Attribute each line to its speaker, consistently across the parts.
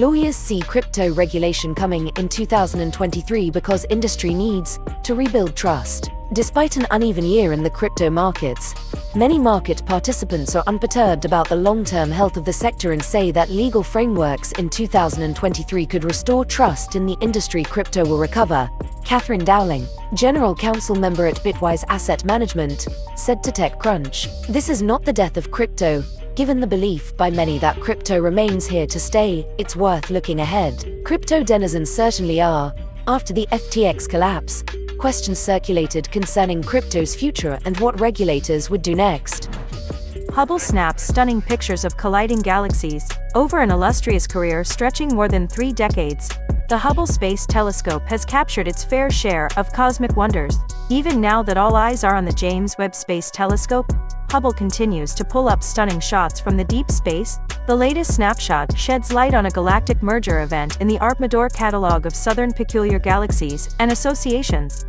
Speaker 1: Lawyers see crypto regulation coming in 2023 because industry needs to rebuild trust. Despite an uneven year in the crypto markets, many market participants are unperturbed about the long-term health of the sector and say that legal frameworks in 2023 could restore trust in the industry. Crypto will recover, Catherine Dowling, General Counsel member at Bitwise Asset Management, said to TechCrunch. This is not the death of crypto. Given the belief by many that crypto remains here to stay, it's worth looking ahead. Crypto denizens certainly are. After the FTX collapse, questions circulated concerning crypto's future and what regulators would do next.
Speaker 2: Hubble snaps stunning pictures of colliding galaxies. Over an illustrious career stretching more than 3 decades, the Hubble Space Telescope has captured its fair share of cosmic wonders. Even now that all eyes are on the James Webb Space Telescope, Hubble continues to pull up stunning shots from the deep space. The latest snapshot sheds light on a galactic merger event in the Artemis catalog of southern peculiar galaxies and associations.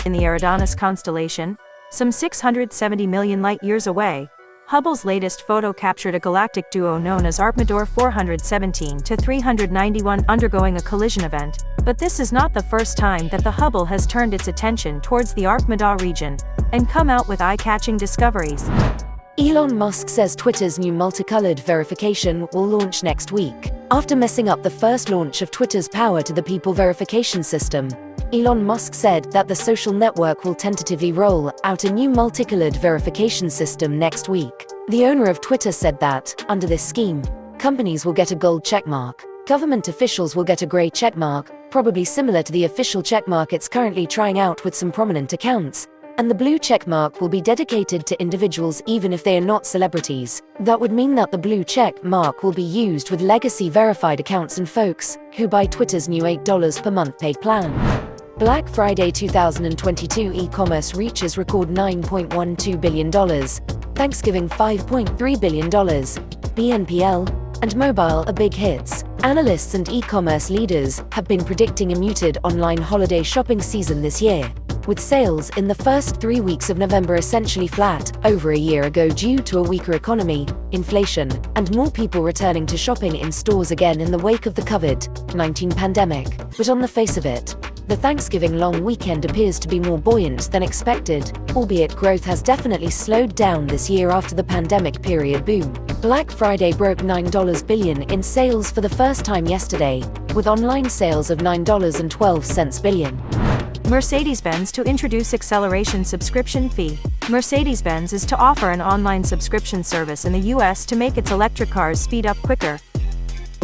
Speaker 2: In the Eridanus constellation, some 670 million light-years away, Hubble's latest photo captured a galactic duo known as Artemis 417 to 391 undergoing a collision event. But this is not the first time that the Hubble has turned its attention towards the Artemis region and come out with eye-catching discoveries.
Speaker 1: Elon Musk says Twitter's new multicolored verification will launch next week. After messing up the first launch of Twitter's Power to the People verification system, Elon Musk said that the social network will tentatively roll out a new multicolored verification system next week. The owner of Twitter said that, under this scheme, companies will get a gold checkmark, government officials will get a gray checkmark, probably similar to the official checkmark it's currently trying out with some prominent accounts, and the blue checkmark will be dedicated to individuals even if they are not celebrities. That would mean that the blue check mark will be used with legacy verified accounts and folks who buy Twitter's new $8 per month paid plan. Black Friday 2022 e-commerce reaches record $9.12 billion, Thanksgiving $5.3 billion, BNPL, and mobile are big hits. Analysts and e-commerce leaders have been predicting a muted online holiday shopping season this year, with sales in the first 3 weeks of November essentially flat over a year ago due to a weaker economy, inflation, and more people returning to shopping in stores again in the wake of the COVID-19 pandemic. But on the face of it, the Thanksgiving long weekend appears to be more buoyant than expected, albeit growth has definitely slowed down this year after the pandemic period boom. Black Friday broke $9 billion in sales for the first time yesterday, with online sales of $9.12 billion.
Speaker 2: Mercedes-Benz to introduce acceleration subscription fee. Mercedes-Benz is to offer an online subscription service in the US to make its electric cars speed up quicker.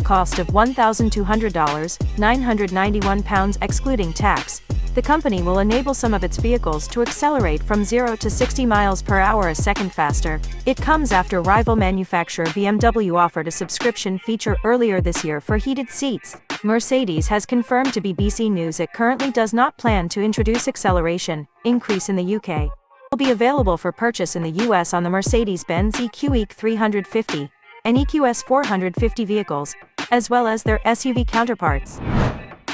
Speaker 2: Cost of $1,200, £991 excluding tax. The company will enable some of its vehicles to accelerate from 0 to 60 miles per hour a second faster. It comes after rival manufacturer BMW offered a subscription feature earlier this year for heated seats. Mercedes has confirmed to BBC News it currently does not plan to introduce acceleration increase in the UK. Will be available for purchase in the US on the Mercedes-Benz EQE 350 and EQS 450 vehicles, as well as their SUV counterparts.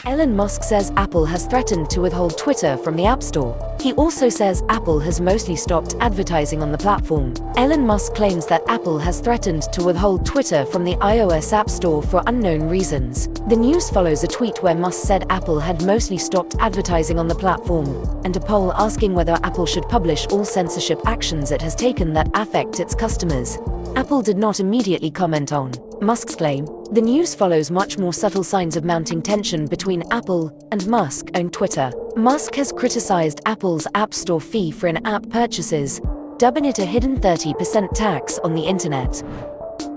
Speaker 1: Elon Musk says Apple has threatened to withhold Twitter from the App Store. He also says Apple has mostly stopped advertising on the platform. Elon Musk claims that Apple has threatened to withhold Twitter from the iOS App Store for unknown reasons. The news follows a tweet where Musk said Apple had mostly stopped advertising on the platform, and a poll asking whether Apple should publish all censorship actions it has taken that affect its customers. Apple did not immediately comment on Musk's claim. The news follows much more subtle signs of mounting tension between Apple and Musk-owned Twitter. Musk has criticized Apple's App Store fee for in-app purchases, dubbing it a hidden 30% tax on the internet.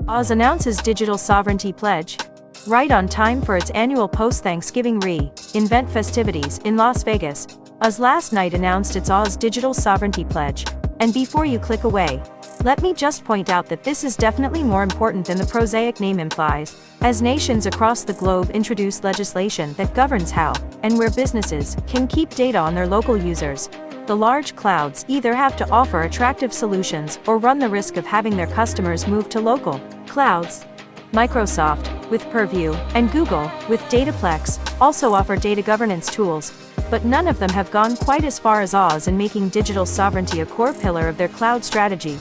Speaker 2: Oz announces digital sovereignty pledge. Right on time for its annual post-Thanksgiving re-invent festivities in Las Vegas, Oz last night announced its Oz digital sovereignty pledge. And before you click away, let me just point out that this is definitely more important than the prosaic name implies, as nations across the globe introduce legislation that governs how and where businesses can keep data on their local users. The large clouds either have to offer attractive solutions or run the risk of having their customers move to local clouds. Microsoft, with Purview, and Google, with Dataplex, also offer data governance tools, but none of them have gone quite as far as Oz in making digital sovereignty a core pillar of their cloud strategy.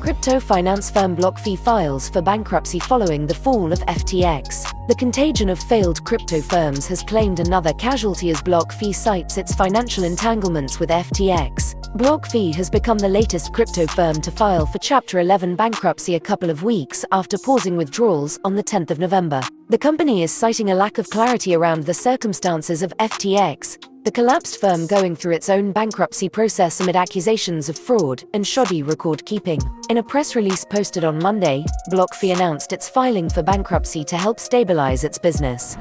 Speaker 1: Crypto finance firm BlockFi files for bankruptcy following the fall of FTX. The contagion of failed crypto firms has claimed another casualty as BlockFi cites its financial entanglements with FTX. BlockFi has become the latest crypto firm to file for Chapter 11 bankruptcy a couple of weeks after pausing withdrawals on the 10th of November. The company is citing a lack of clarity around the circumstances of FTX, the collapsed firm going through its own bankruptcy process amid accusations of fraud and shoddy record-keeping. In a press release posted on Monday, BlockFi announced its filing for bankruptcy to help stabilize its business.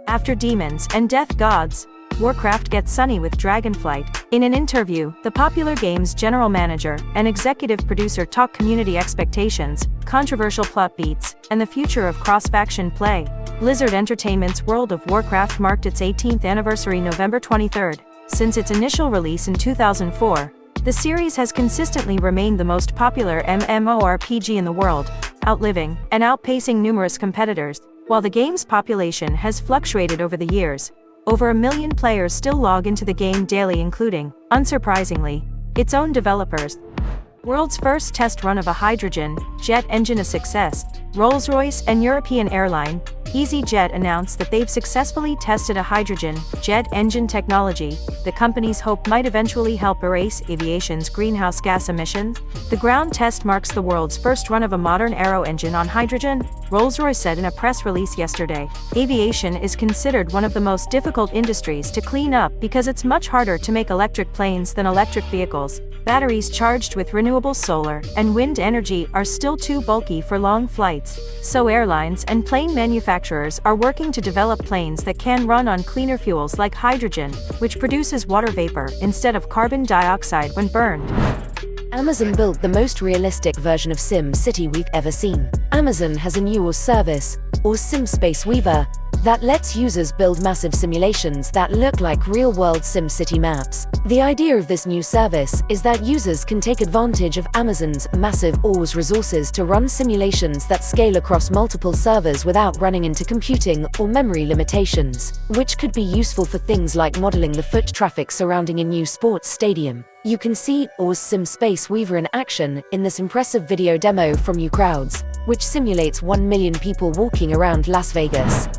Speaker 2: After demons and death gods, Warcraft gets sunny with Dragonflight. In an interview, the popular game's general manager and executive producer talk community expectations, controversial plot beats, and the future of cross-faction play. Blizzard Entertainment's World of Warcraft marked its 18th anniversary November 23. Since its initial release in 2004, the series has consistently remained the most popular MMORPG in the world, outliving and outpacing numerous competitors. While the game's population has fluctuated over the years, over 1 million players still log into the game daily, including, unsurprisingly, its own developers. World's first test run of a hydrogen jet engine a success. Rolls-Royce and European airline EasyJet announced that they've successfully tested a hydrogen jet engine technology the companies hope might eventually help erase aviation's greenhouse gas emissions. The ground test marks the world's first run of a modern aero engine on hydrogen, Rolls-Royce said in a press release yesterday. Aviation is considered one of the most difficult industries to clean up because it's much harder to make electric planes than electric vehicles. Batteries charged with renewable solar and wind energy are still too bulky for long flights, so airlines and plane manufacturers are working to develop planes that can run on cleaner fuels like hydrogen, which produces water vapor instead of carbon dioxide when burned.
Speaker 1: Amazon built the most realistic version of Sim City we've ever seen. Amazon has a new Oz service, Oz Sim Space Weaver, that lets users build massive simulations that look like real-world SimCity maps. The idea of this new service is that users can take advantage of Amazon's massive Oz resources to run simulations that scale across multiple servers without running into computing or memory limitations, which could be useful for things like modeling the foot traffic surrounding a new sports stadium. You can see Oz Sim Space Weaver in action in this impressive video demo from uCrowds, which simulates 1 million people walking around Las Vegas.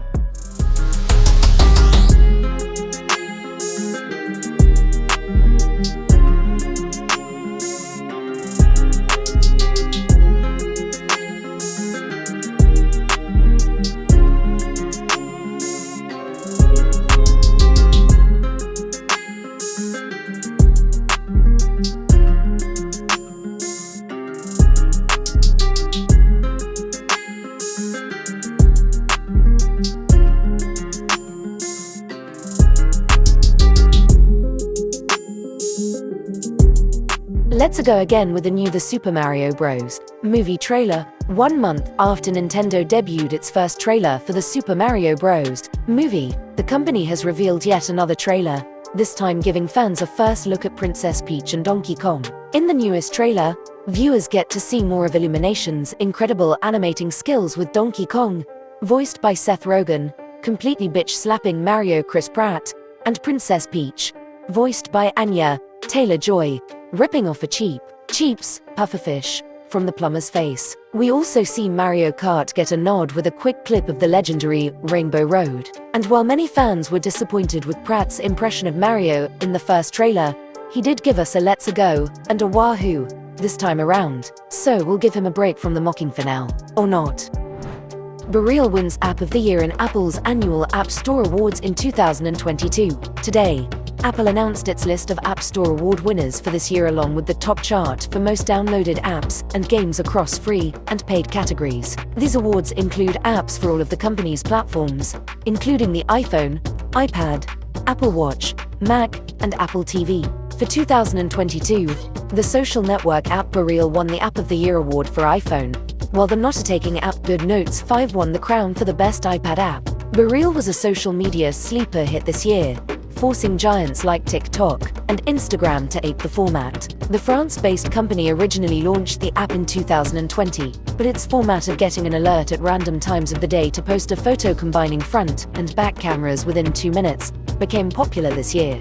Speaker 1: Let's go again with the new The Super Mario Bros. Movie trailer. 1 month after Nintendo debuted its first trailer for The Super Mario Bros. Movie, the company has revealed yet another trailer, this time giving fans a first look at Princess Peach and Donkey Kong. In the newest trailer, viewers get to see more of Illumination's incredible animating skills with Donkey Kong, voiced by Seth Rogen, completely bitch-slapping Mario Chris Pratt, and Princess Peach, voiced by Anya Taylor-Joy, ripping off a Cheeps, pufferfish, from the plumber's face. We also see Mario Kart get a nod with a quick clip of the legendary Rainbow Road. And while many fans were disappointed with Pratt's impression of Mario in the first trailer, he did give us a let's go and a wahoo this time around, so we'll give him a break from the mocking for now. Or not. BeReal wins App of the Year in Apple's annual App Store Awards in 2022. Today, Apple announced its list of App Store Award winners for this year along with the top chart for most downloaded apps and games across free and paid categories. These awards include apps for all of the company's platforms, including the iPhone, iPad, Apple Watch, Mac, and Apple TV. For 2022, the social network app BeReal won the App of the Year award for iPhone, while the note-taking app Good Notes 5 won the crown for the best iPad app. BeReal was a social media sleeper hit this year, forcing giants like TikTok and Instagram to ape the format. The France-based company originally launched the app in 2020, but its format of getting an alert at random times of the day to post a photo combining front and back cameras within 2 minutes became popular this year.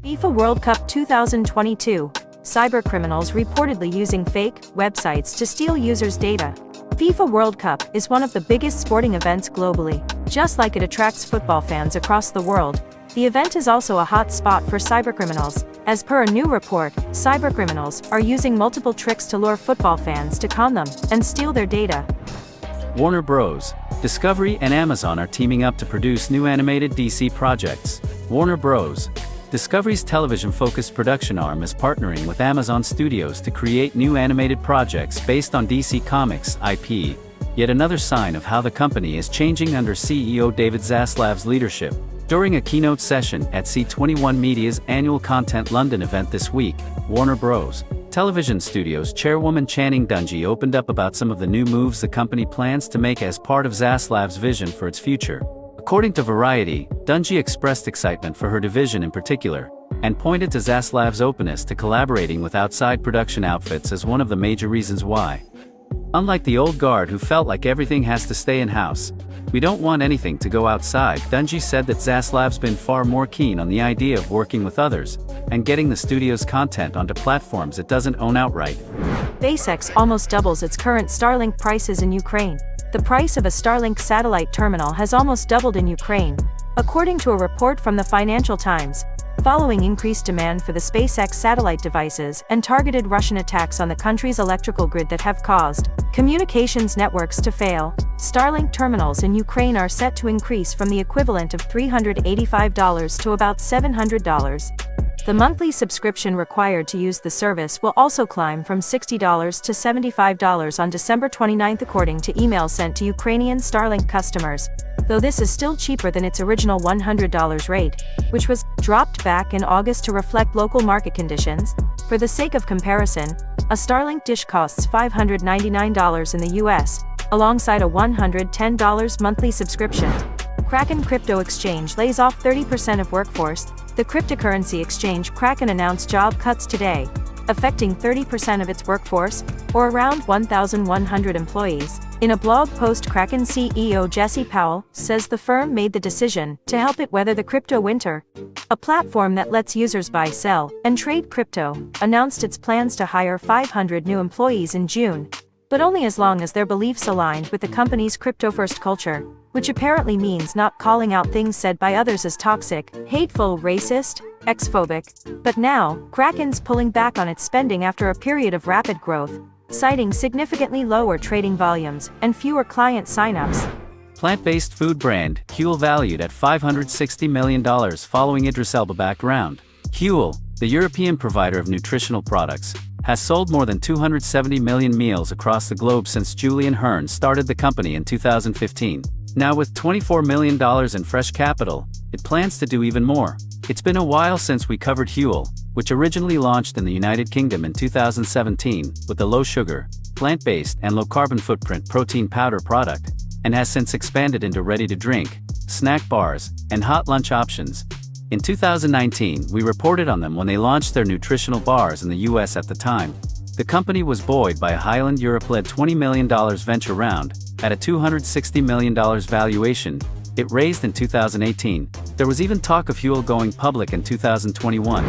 Speaker 2: FIFA World Cup 2022. Cybercriminals reportedly using fake websites to steal users' data. FIFA World Cup is one of the biggest sporting events globally. Just like it attracts football fans across the world, the event is also a hot spot for cybercriminals. As per a new report, cybercriminals are using multiple tricks to lure football fans to con them and steal their data.
Speaker 3: Warner Bros., Discovery and Amazon are teaming up to produce new animated DC projects. Warner Bros., Discovery's television-focused production arm is partnering with Amazon Studios to create new animated projects based on DC Comics IP, yet another sign of how the company is changing under CEO David Zaslav's leadership. During a keynote session at C21 Media's annual Content London event this week, Warner Bros. Television Studios chairwoman Channing Dungey opened up about some of the new moves the company plans to make as part of Zaslav's vision for its future. According to Variety, Dungey expressed excitement for her division in particular, and pointed to Zaslav's openness to collaborating with outside production outfits as one of the major reasons why. Unlike the old guard who felt like everything has to stay in-house, we don't want anything to go outside. Dungey said that Zaslav's been far more keen on the idea of working with others, and getting the studio's content onto platforms it doesn't own outright.
Speaker 2: SpaceX almost doubles its current Starlink prices in Ukraine. The price of a Starlink satellite terminal has almost doubled in Ukraine, according to a report from the Financial Times, following increased demand for the SpaceX satellite devices and targeted Russian attacks on the country's electrical grid that have caused communications networks to fail. Starlink terminals in Ukraine are set to increase from the equivalent of $385 to about $700. The monthly subscription required to use the service will also climb from $60 to $75 on December 29, according to emails sent to Ukrainian Starlink customers, though this is still cheaper than its original $100 rate, which was dropped back in August to reflect local market conditions. For the sake of comparison, a Starlink dish costs $599 in the US, alongside a $110 monthly subscription. Kraken crypto exchange lays off 30% of workforce. The cryptocurrency exchange Kraken announced job cuts today, affecting 30% of its workforce, or around 1,100 employees. In a blog post, Kraken CEO Jesse Powell says the firm made the decision to help it weather the crypto winter. A platform that lets users buy, sell, and trade crypto announced its plans to hire 500 new employees in June, but only as long as their beliefs aligned with the company's crypto-first culture, which apparently means not calling out things said by others as toxic, hateful, racist, xphobic. But now, Kraken's pulling back on its spending after a period of rapid growth, citing significantly lower trading volumes and fewer client signups.
Speaker 3: Plant-based food brand, Huel valued at $560 million following Idris Elba-backed round. Huel, the European provider of nutritional products, has sold more than 270 million meals across the globe since Julian Hearn started the company in 2015. Now with $24 million in fresh capital, it plans to do even more. It's been a while since we covered Huel, which originally launched in the United Kingdom in 2017 with a low-sugar, plant-based and low-carbon footprint protein powder product, and has since expanded into ready-to-drink, snack bars, and hot lunch options. In 2019, we reported on them when they launched their nutritional bars in the US at the time. The company was buoyed by a Highland Europe-led $20 million venture round, at a $260 million valuation it raised in 2018. There was even talk of Huel going public in 2021.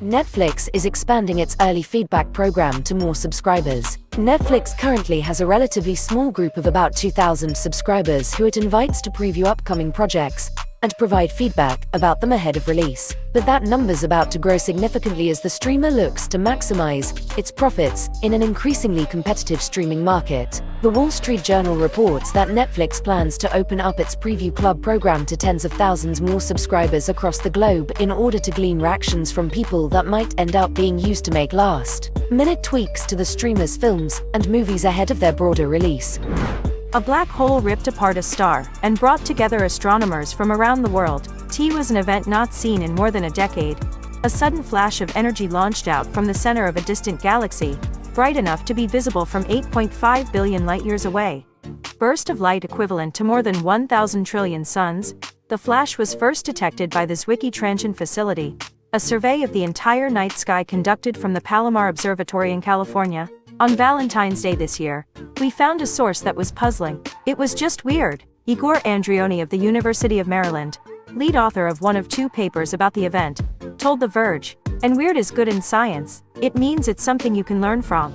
Speaker 1: Netflix is expanding its early feedback program to more subscribers. Netflix currently has a relatively small group of about 2,000 subscribers who it invites to preview upcoming projects and provide feedback about them ahead of release. But that number's about to grow significantly as the streamer looks to maximize its profits in an increasingly competitive streaming market. The Wall Street Journal reports that Netflix plans to open up its Preview Club program to tens of thousands more subscribers across the globe in order to glean reactions from people that might end up being used to make last-minute tweaks to the streamer's films and movies ahead of their broader release.
Speaker 2: A black hole ripped apart a star and brought together astronomers from around the world. T was an event not seen in more than a decade. A sudden flash of energy launched out from the center of a distant galaxy, bright enough to be visible from 8.5 billion light-years away. Burst of light equivalent to more than 1,000 trillion suns. The flash was first detected by the Zwicky Transient Facility, a survey of the entire night sky conducted from the Palomar Observatory in California. On Valentine's Day this year, we found a source that was puzzling. It was just weird. Igor Andrioni of the University of Maryland, lead author of one of two papers about the event, told The Verge, and weird is good in science. It means it's something you can learn from.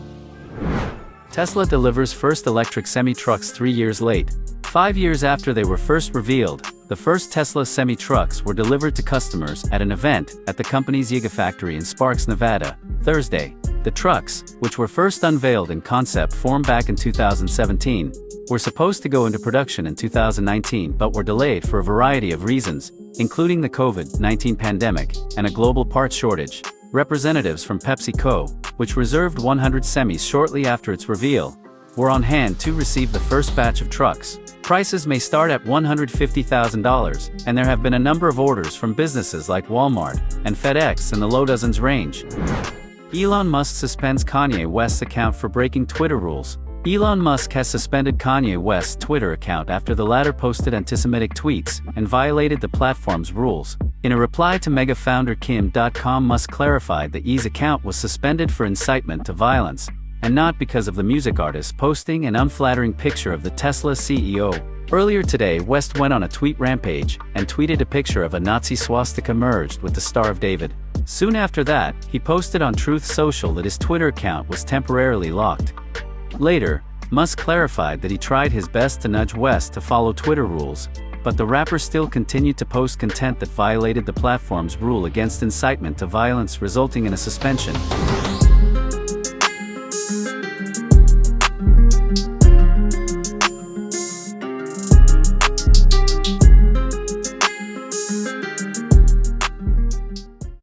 Speaker 3: Tesla delivers first electric semi-trucks 3 years late. 5 years after they were first revealed, the first Tesla semi-trucks were delivered to customers at an event at the company's Gigafactory in Sparks, Nevada, Thursday. The trucks, which were first unveiled in concept form back in 2017, were supposed to go into production in 2019 but were delayed for a variety of reasons, including the COVID-19 pandemic and a global parts shortage. Representatives from PepsiCo, which reserved 100 semis shortly after its reveal, were on hand to receive the first batch of trucks. Prices may start at $150,000, and there have been a number of orders from businesses like Walmart and FedEx in the low dozens range. Elon Musk suspends Kanye West's account for breaking Twitter rules. Elon Musk has suspended Kanye West's Twitter account after the latter posted anti-Semitic tweets and violated the platform's rules. In a reply to Mega founder Kim.com, Musk clarified that E's account was suspended for incitement to violence, and not because of the music artist posting an unflattering picture of the Tesla CEO. Earlier today, West went on a tweet rampage and tweeted a picture of a Nazi swastika merged with the Star of David. Soon after that, he posted on Truth Social that his Twitter account was temporarily locked. Later, Musk clarified that he tried his best to nudge West to follow Twitter rules, but the rapper still continued to post content that violated the platform's rule against incitement to violence, resulting in a suspension.